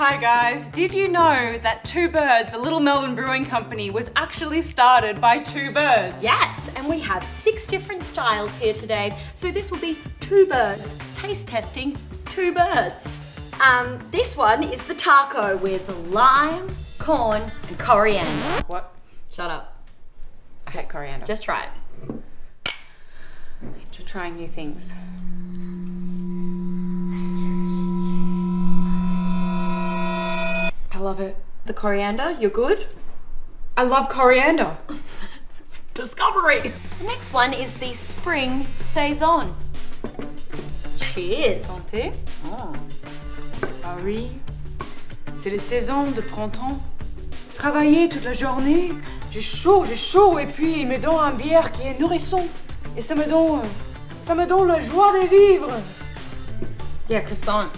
Hi guys, did you know that Two Birds, the little Melbourne brewing company, was actually started by two birds? Yes, and we have 6 different styles here today. So this will be Two Birds, taste testing Two Birds. This one is the taco with lime, corn, and coriander. What? Shut up. I hate coriander. Just try it. to trying new things. I love it. The coriander, you're good? I love coriander. Discovery! The next one is the Spring Saison. Cheers! Santé. Oh. Ah oui. C'est les saisons de printemps. Travailler toute la journée. J'ai chaud, et puis il me donne un bière qui est nourrissant. Et ça me donne la joie de vivre. Yeah, croissant.